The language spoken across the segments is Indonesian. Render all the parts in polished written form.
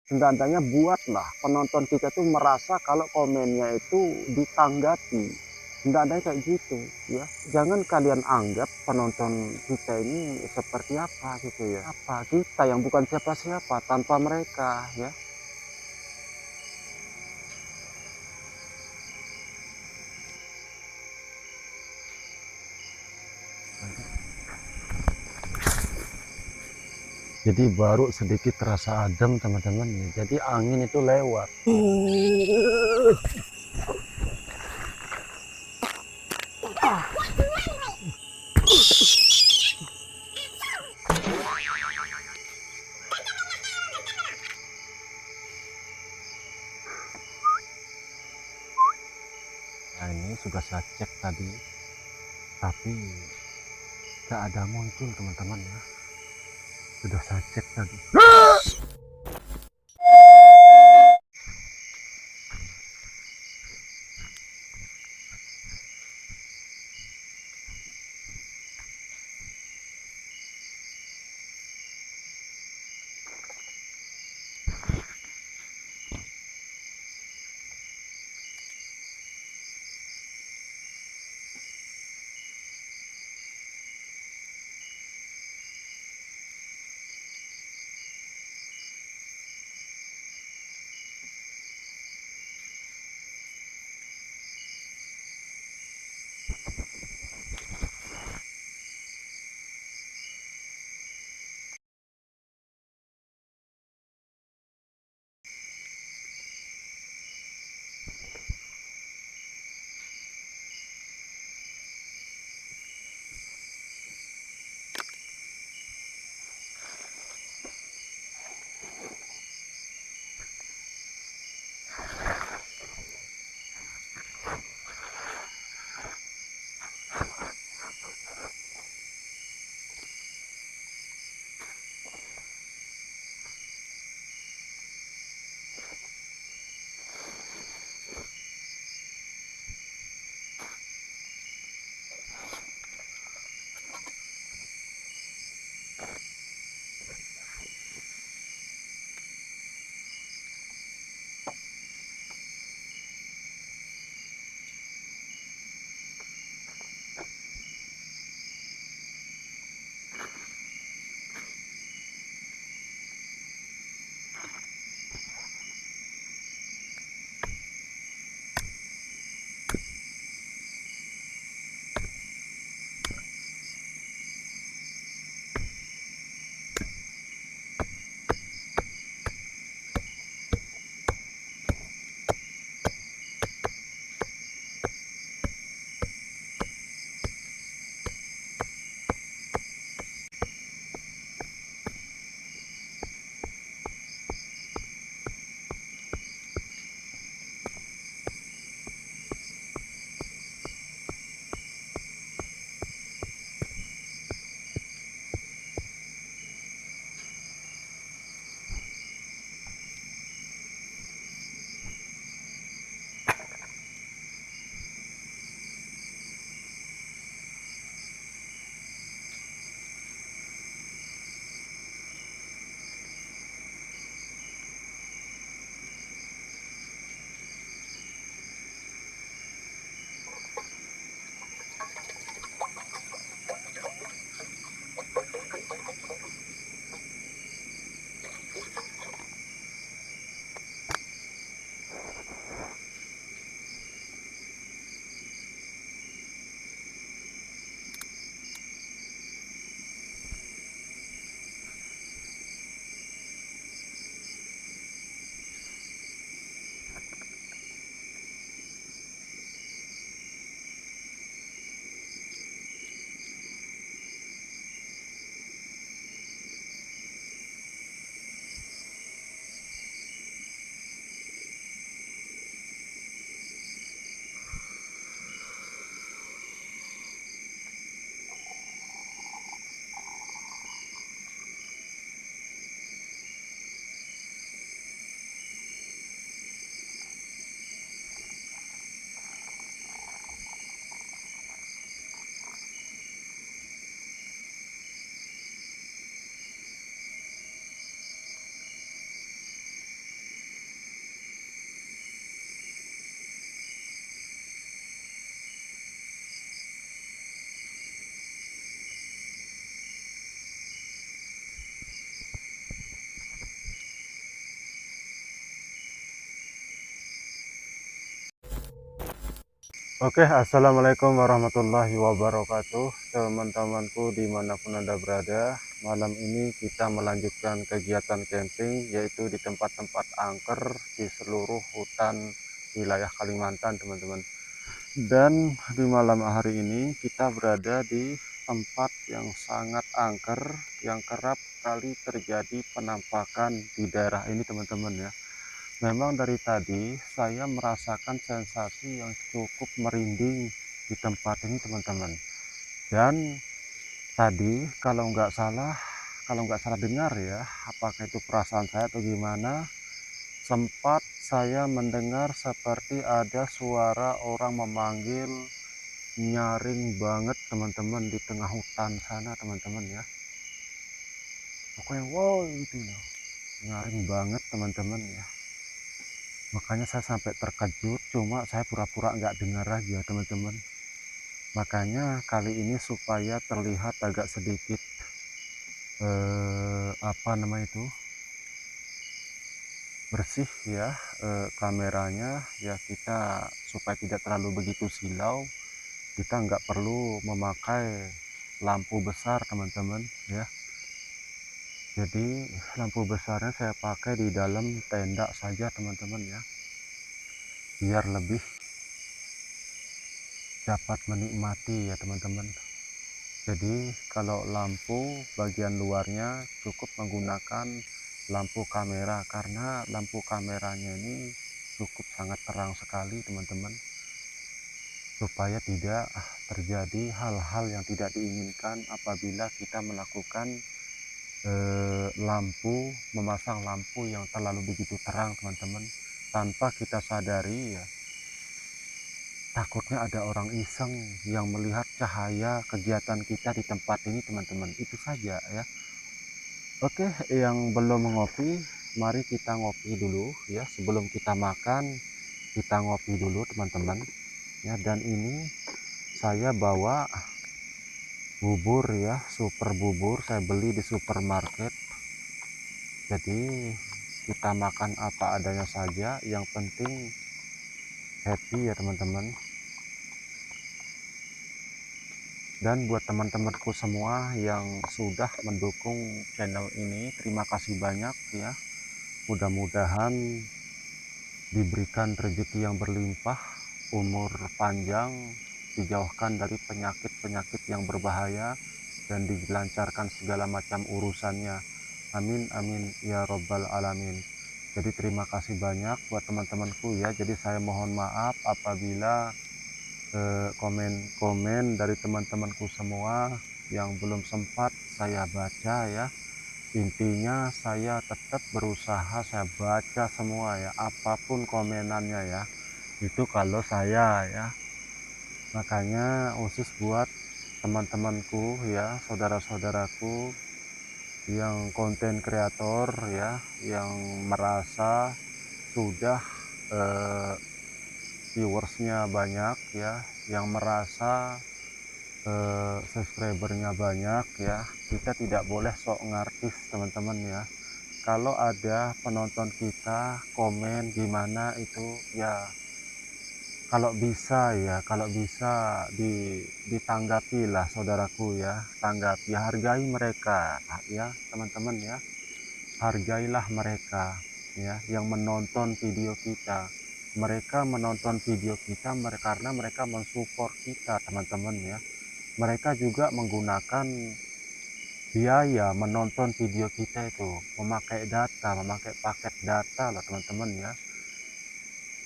Seenggaknya buatlah penonton kita tuh merasa kalau komennya itu ditanggapi. Seenggaknya kayak gitu ya. Jangan kalian anggap penonton kita ini seperti apa gitu ya. Apa kita yang bukan siapa-siapa tanpa mereka ya. Jadi baru sedikit terasa adem teman-teman ya. Jadi angin itu lewat. Nah ini sudah saya cek tadi, tapi gak ada muncul teman-teman ya. Sudah saya cek tadi. Oke, assalamualaikum warahmatullahi wabarakatuh, teman-temanku dimanapun Anda berada. Malam ini kita melanjutkan kegiatan camping, yaitu di tempat-tempat angker di seluruh hutan wilayah Kalimantan, teman-teman. Dan di malam hari ini kita berada di tempat yang sangat angker, yang kerap kali terjadi penampakan di daerah ini, teman-teman ya. Memang dari tadi saya merasakan sensasi yang cukup merinding di tempat ini, teman-teman. Dan tadi kalau nggak salah dengar ya, apakah itu perasaan saya atau gimana, sempat saya mendengar seperti ada suara orang memanggil nyaring banget, teman-teman, di tengah hutan sana, teman-teman ya. Pokoknya wow gitu ya, nyaring banget, teman-teman ya. Makanya saya sampai terkejut, cuma saya pura-pura nggak dengar aja, teman-teman. Makanya kali ini supaya terlihat agak sedikit apa namanya itu, bersih ya, kameranya ya, kita supaya tidak terlalu begitu silau, kita nggak perlu memakai lampu besar, teman-teman ya. Jadi lampu besarnya saya pakai di dalam tenda saja, teman-teman ya, biar lebih dapat menikmati ya, teman-teman. Jadi kalau lampu bagian luarnya cukup menggunakan lampu kamera, karena lampu kameranya ini cukup sangat terang sekali, teman-teman, supaya tidak terjadi hal-hal yang tidak diinginkan apabila kita melakukan memasang lampu yang terlalu begitu terang, teman-teman, tanpa kita sadari ya. Takutnya ada orang iseng yang melihat cahaya kegiatan kita di tempat ini, teman-teman. Itu saja ya. Oke, yang belum ngopi, mari kita ngopi dulu ya. Sebelum kita makan, kita ngopi dulu, teman-teman. Ya, dan ini saya bawa bubur ya, super bubur. Saya beli di supermarket. Jadi kita makan apa adanya saja. Yang penting happy ya, teman-teman. Dan buat teman-temanku semua yang sudah mendukung channel ini, terima kasih banyak ya. Mudah-mudahan diberikan rezeki yang berlimpah, umur panjang, dijauhkan dari penyakit-penyakit yang berbahaya, dan dilancarkan segala macam urusannya. Amin amin ya robbal alamin. Jadi terima kasih banyak buat teman-temanku ya. Jadi saya mohon maaf apabila komen-komen dari teman-temanku semua yang belum sempat saya baca ya. Intinya saya tetap berusaha saya baca semua ya, apapun komenannya ya, itu kalau saya ya. Makanya khusus buat teman-temanku ya, saudara-saudaraku yang konten kreator ya, yang merasa sudah eh, viewersnya banyak ya, yang merasa subscribernya banyak ya, kita tidak boleh sok ngartis, teman-teman ya. Kalau ada penonton kita komen gimana itu ya, kalau bisa ya, kalau bisa ditanggapi lah, saudaraku ya, tanggapi, hargai mereka ya, teman-teman ya. Hargailah mereka ya yang menonton video kita. Mereka menonton video kita karena mereka mensupport kita, teman-teman ya. Mereka juga menggunakan biaya menonton video kita itu, memakai data, memakai paket data lah, teman-teman ya.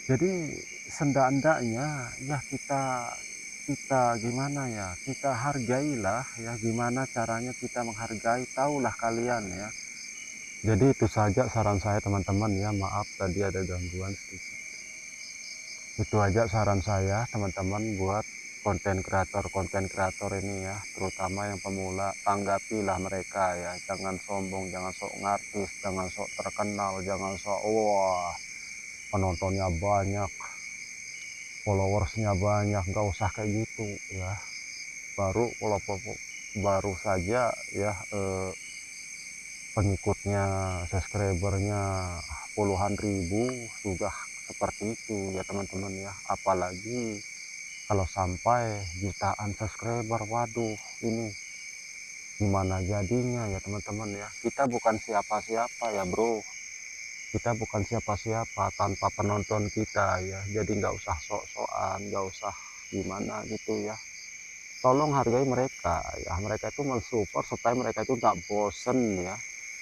Jadi sendak-endaknya ya, kita kita gimana ya, kita hargailah ya, gimana caranya kita menghargai, tahulah kalian ya. Jadi itu saja saran saya, teman-teman ya. Maaf tadi ada gangguan sedikit. Itu aja saran saya, teman-teman, buat konten kreator ini ya, terutama yang pemula. Tanggapilah mereka ya, jangan sombong, jangan sok ngartis, jangan sok terkenal, jangan sok wah penontonnya banyak, followersnya banyak, nggak usah kayak gitu ya. Kalau baru saja ya, pengikutnya, subscribernya puluhan ribu sudah seperti itu ya, teman-teman ya. Apalagi Kalau sampai jutaan subscriber, waduh, ini gimana jadinya ya teman-teman ya. Kita bukan siapa-siapa ya bro, kita bukan siapa-siapa tanpa penonton kita ya. Jadi nggak usah sok-sokan, nggak usah gimana gitu ya. Tolong hargai mereka ya, mereka itu mensupport supaya mereka itu nggak bosen ya,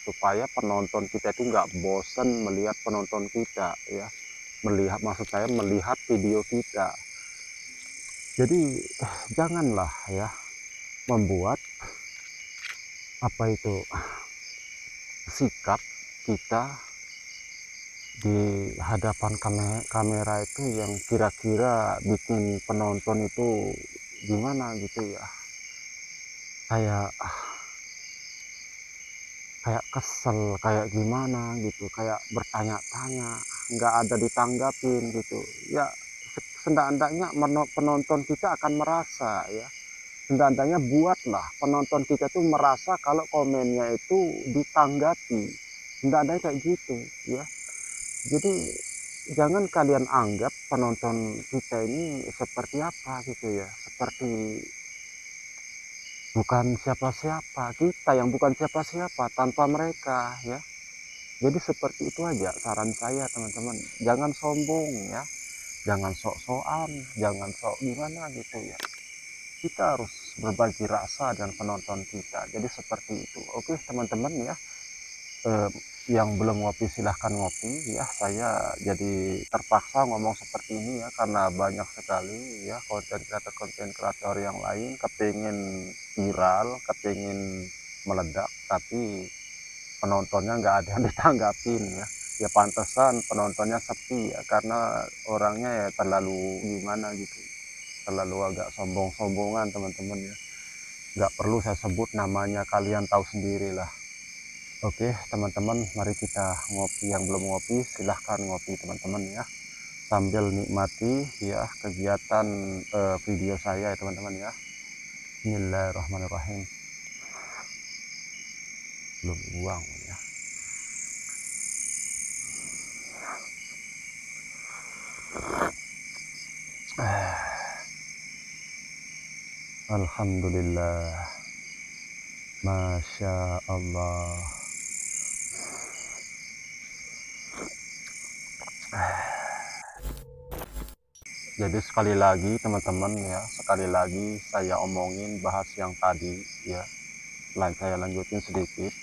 supaya penonton kita itu nggak bosen melihat penonton kita ya, melihat, maksud saya melihat video kita. Jadi janganlah ya membuat apa itu sikap kita di hadapan kamera itu yang kira-kira bikin penonton itu gimana gitu ya, kayak kayak kesel, kayak gimana gitu, kayak bertanya-tanya, nggak ada ditanggapin gitu ya. Sendak-endaknya penonton kita akan merasa ya, sendak-endaknya buatlah penonton kita tuh merasa kalau komennya itu ditanggapi, sendak-endaknya kayak gitu ya. Jadi jangan kalian anggap penonton kita ini seperti apa gitu ya, seperti bukan siapa-siapa, kita yang bukan siapa-siapa tanpa mereka ya. Jadi seperti itu aja saran saya teman-teman, jangan sombong ya, jangan sok-sokan, jangan sok gimana gitu ya. Kita harus berbagi rasa dengan penonton kita, jadi seperti itu. Oke teman-teman ya, yang belum ngopi silahkan ngopi ya. Saya jadi terpaksa ngomong seperti ini ya, karena banyak sekali ya konten kreator yang lain kepingin viral, kepingin meledak, tapi penontonnya nggak ada yang ditanggapin ya. Ya pantesan penontonnya sepi ya, karena orangnya ya terlalu gimana gitu, terlalu agak sombong-sombongan teman-teman ya. Nggak perlu saya sebut namanya, kalian tahu sendiri lah. Oke teman-teman, mari kita ngopi. Yang belum ngopi silahkan ngopi teman-teman ya, sambil nikmati ya kegiatan video saya ya teman-teman ya. Bismillahirrahmanirrahim. Belum buang ya. Alhamdulillah, Masya Allah. Jadi sekali lagi teman-teman ya, sekali lagi saya omongin bahas yang tadi ya, saya lanjutin sedikit.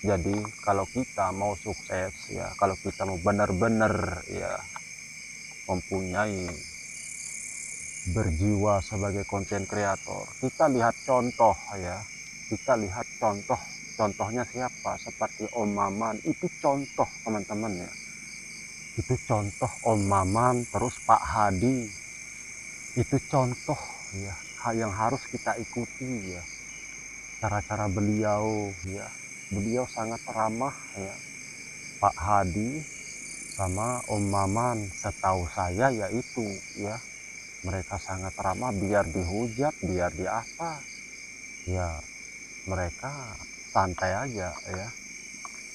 Jadi kalau kita mau sukses ya, kalau kita mau benar-benar ya mempunyai, berjiwa sebagai konten kreator, kita lihat contoh ya, kita lihat contoh. Contohnya siapa? Seperti Om Maman, itu contoh teman-teman ya, itu contoh Om Maman. Terus Pak Hadi, itu contoh ya, hal yang harus kita ikuti ya, cara-cara beliau ya. Beliau sangat ramah ya, Pak Hadi sama Om Maman, setahu saya yaitu ya, mereka sangat ramah. Biar dihujat, biar di apa ya, mereka santai aja ya.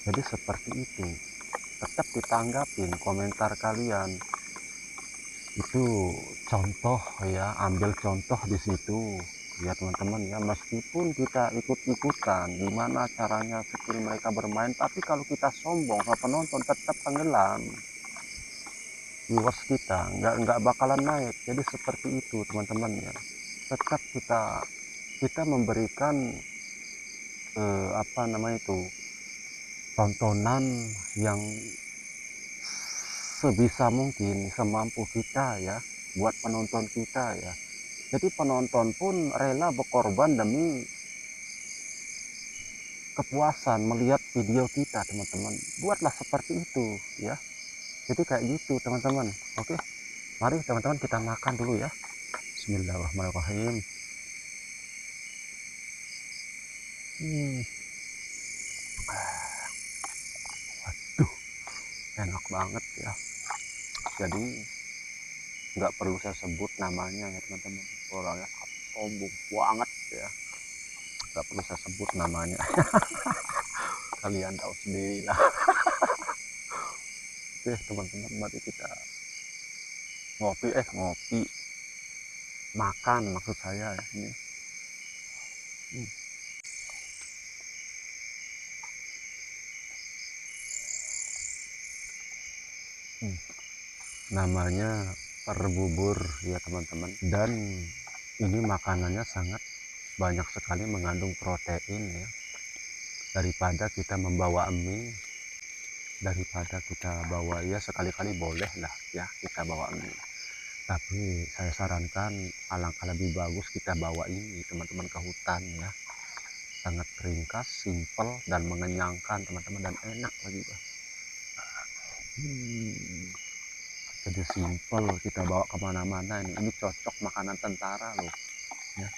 Jadi seperti itu, tetap ditanggapin komentar kalian. Itu contoh ya, ambil contoh di situ ya teman-teman ya. Meskipun kita ikut-ikutan gimana caranya skill mereka bermain, tapi kalau kita sombong ke penonton tetap tenggelam, viewers kita nggak bakalan naik. Jadi seperti itu teman-teman ya, tetap kita memberikan apa namanya itu, tontonan yang sebisa mungkin, semampu kita ya, buat penonton kita ya. Jadi penonton pun rela berkorban demi kepuasan melihat video kita teman-teman. Buatlah seperti itu ya, jadi kayak gitu teman-teman. Oke, mari teman-teman kita makan dulu ya. Bismillahirrahmanirrahim. Waduh, enak banget ya. Jadi nggak perlu saya sebut namanya ya teman-teman, orangnya sombong banget ya, nggak perlu saya sebut namanya. Kalian tahu sendiri lah. Oke teman-teman, mari kita ngopi. makan maksud saya ini. Hmm. Hmm. Namanya perbubur ya teman-teman, dan ini makanannya sangat banyak sekali mengandung protein ya. Daripada kita membawa mie, daripada kita bawa, ya sekali-kali boleh lah ya kita bawa mie, tapi saya sarankan alangkah lebih bagus kita bawa ini teman-teman ke hutan ya. Sangat ringkas, simpel, dan mengenyangkan teman-teman, dan enak lagi Pak. Hmm. Jadi simpel, kita bawa kemana-mana ini cocok makanan tentara loh ya.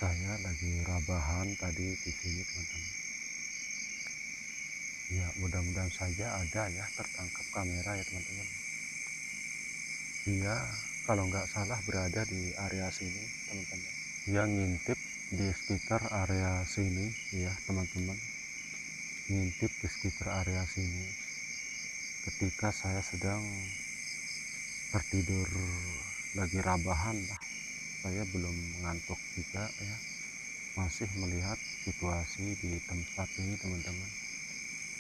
saya lagi rebahan tadi di sini teman-teman. Ya mudah-mudahan saja ada ya tertangkap kamera ya teman-teman. Dia kalau nggak salah berada di area sini teman-teman. Dia ngintip di sekitar area sini ya teman-teman. Ngintip di sekitar area sini ketika saya sedang tertidur lagi rebahan lah. Saya belum ngantuk juga ya, masih melihat situasi di tempat ini teman-teman.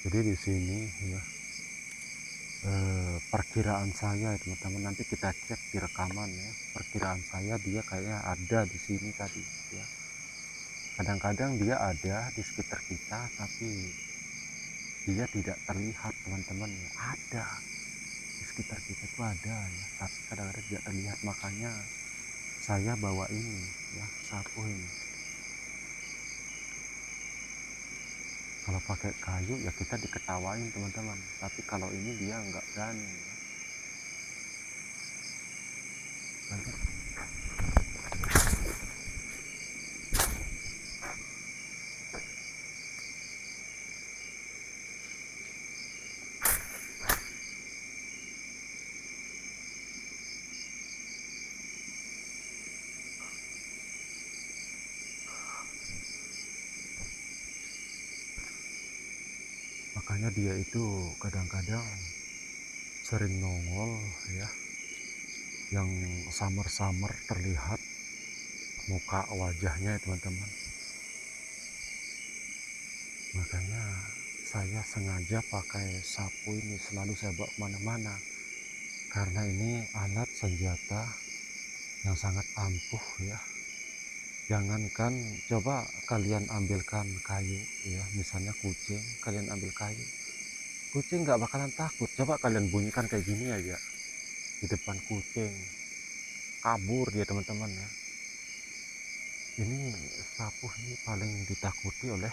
Jadi di sini ya perkiraan saya teman-teman, nanti kita cek di rekaman ya, perkiraan saya dia kayaknya ada di sini tadi ya. Kadang-kadang dia ada di sekitar kita tapi dia tidak terlihat teman-teman ya. Ada di sekitar kita tuh ada ya, tapi kadang-kadang tidak terlihat, makanya saya bawa ini ya, sapu ini. Kalau pakai kayu ya kita diketawain teman-teman, tapi kalau ini dia nggak berani ya. Makanya dia itu kadang-kadang sering nongol ya, yang samar-samar terlihat muka wajahnya ya teman-teman. Makanya saya sengaja pakai sapu ini, selalu saya bawa kemana-mana, karena ini alat senjata yang sangat ampuh ya. Jangankan coba kalian ambilkan kayu ya, misalnya kucing, kalian ambil kayu, kucing nggak bakalan takut. Coba kalian bunyikan kayak gini aja di depan kucing, kabur dia teman-teman ya. Ini sapu ini paling ditakuti oleh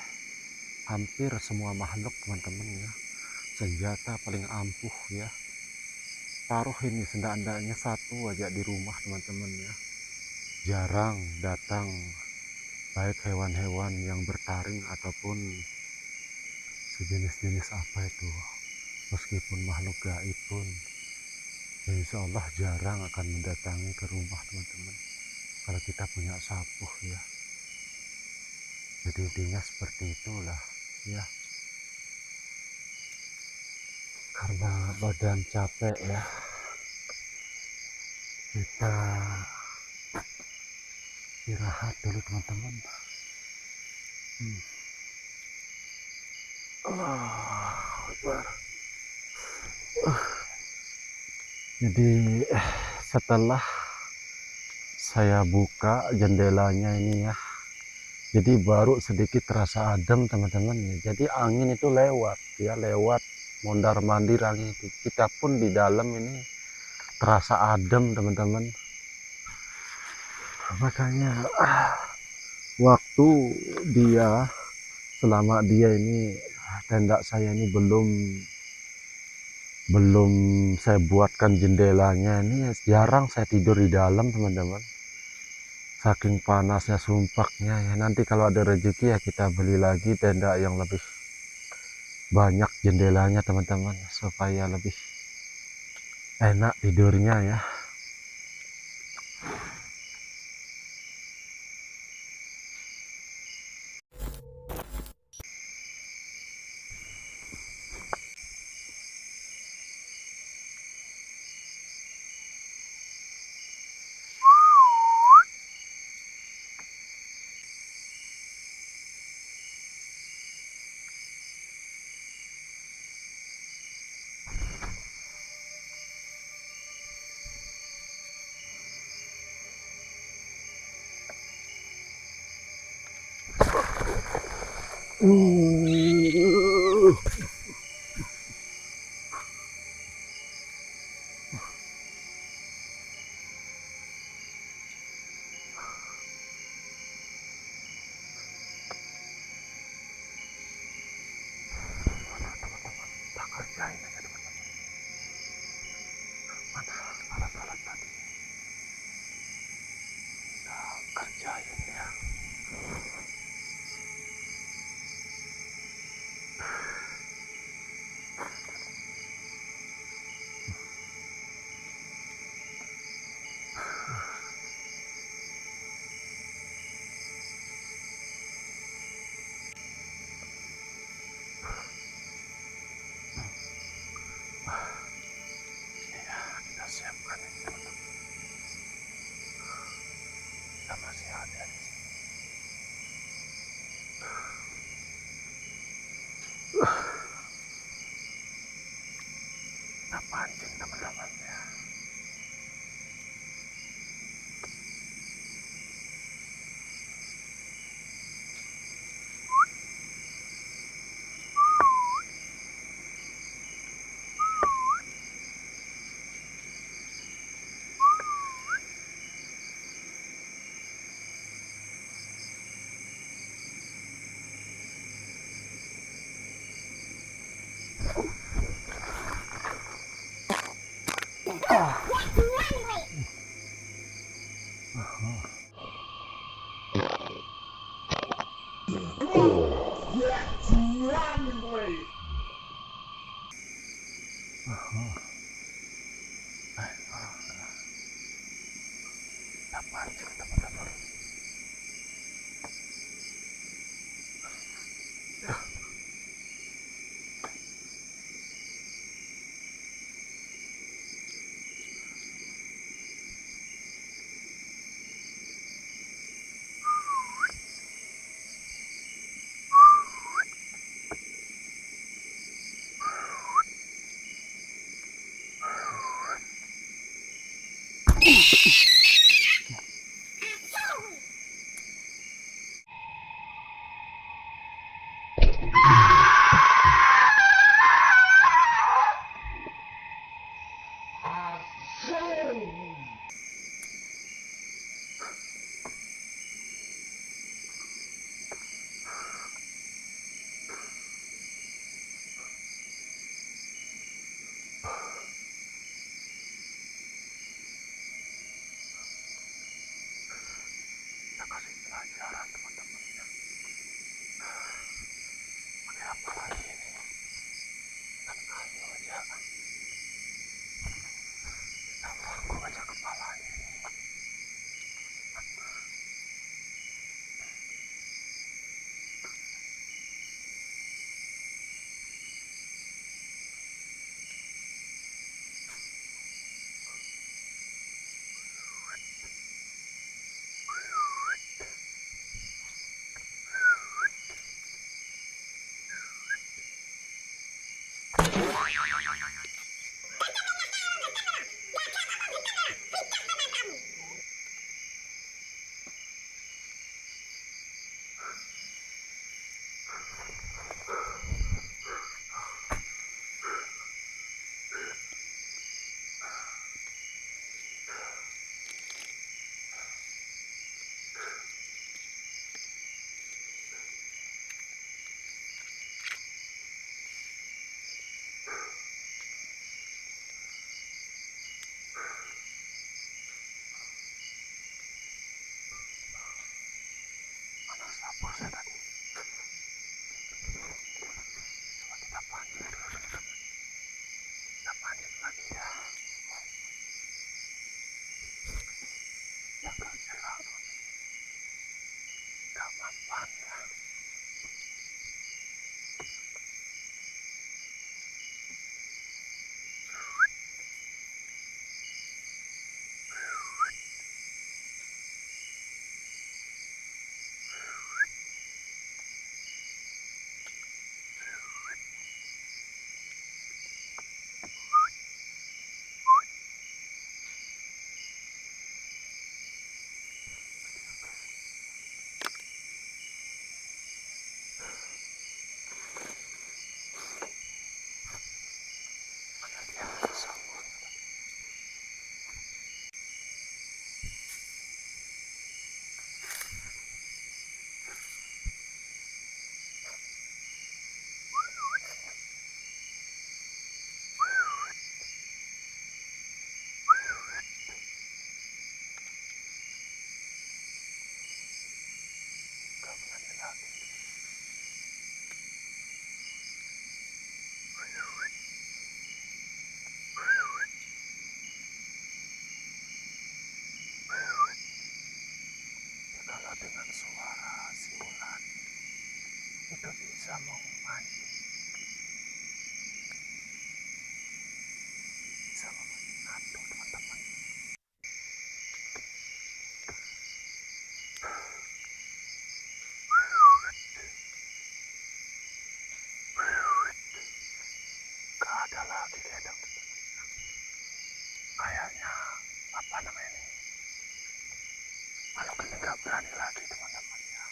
hampir semua makhluk teman-teman ya. Senjata paling ampuh ya. Taruh ini senda-endanya satu aja di rumah teman-teman ya. Jarang datang baik hewan-hewan yang bertaring ataupun sejenis-jenis apa itu, meskipun makhluk gaib pun ya insya Allah jarang akan mendatangi ke rumah teman-teman kalau kita punya sapu ya. Jadi intinya seperti itulah ya, karena badan capek ya, kita istirahat dulu teman-teman. Jadi setelah saya buka jendelanya ini ya, jadi baru sedikit terasa adem teman-teman ya. Jadi angin itu lewat ya, lewat mondar mandir angin itu. Kita pun di dalam ini terasa adem teman-teman. Makanya waktu dia, selama dia ini tenda saya ini belum saya buatkan jendelanya ini, jarang saya tidur di dalam teman-teman, saking panasnya sumpaknya ya. Nanti kalau ada rezeki ya kita beli lagi tenda yang lebih banyak jendelanya teman-teman, supaya lebih enak tidurnya ya. Kita kerjain aja teman-teman. Mana alat-alat tadi? Kita kerjain ya. pancing teman-teman ya. Pancing teman-teman. Kita kasih pelajaran teman-teman ya. Pakai apa lagi ini? Kan kayu aja. Kita bangku aja kepalanya ini. Mana sabur saya tadi? Coba kita pancing dulu teman-teman. Kita pancing lagi ya. Jaga jarak. Gak mapan ya. Mana dia sabur? Gak berani lagi. Kalau dengan suara siulan itu bisa memancing, bisa mengadu teman-teman. Gak ada lagi ledang. lagi teman-teman ya.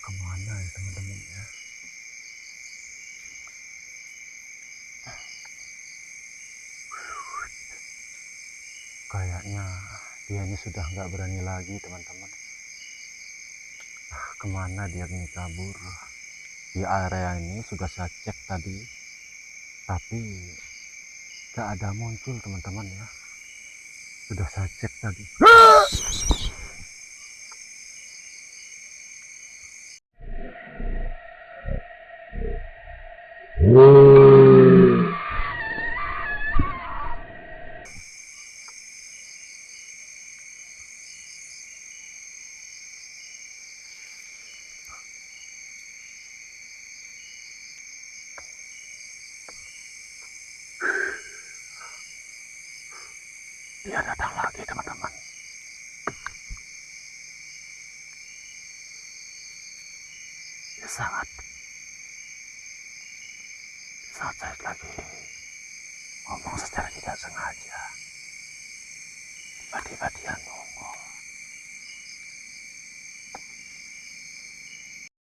Kemana ya teman-teman ya? Kayaknya dia ini sudah nggak berani lagi teman-teman. Kemana dia ini kabur? Di area ini sudah saya cek tadi, tapi nggak ada muncul teman-teman ya. Sudah saya cek tadi. Dia datang lagi teman-teman. Dia sangat saya lagi ngomong secara tidak sengaja. Tiba-tiba dia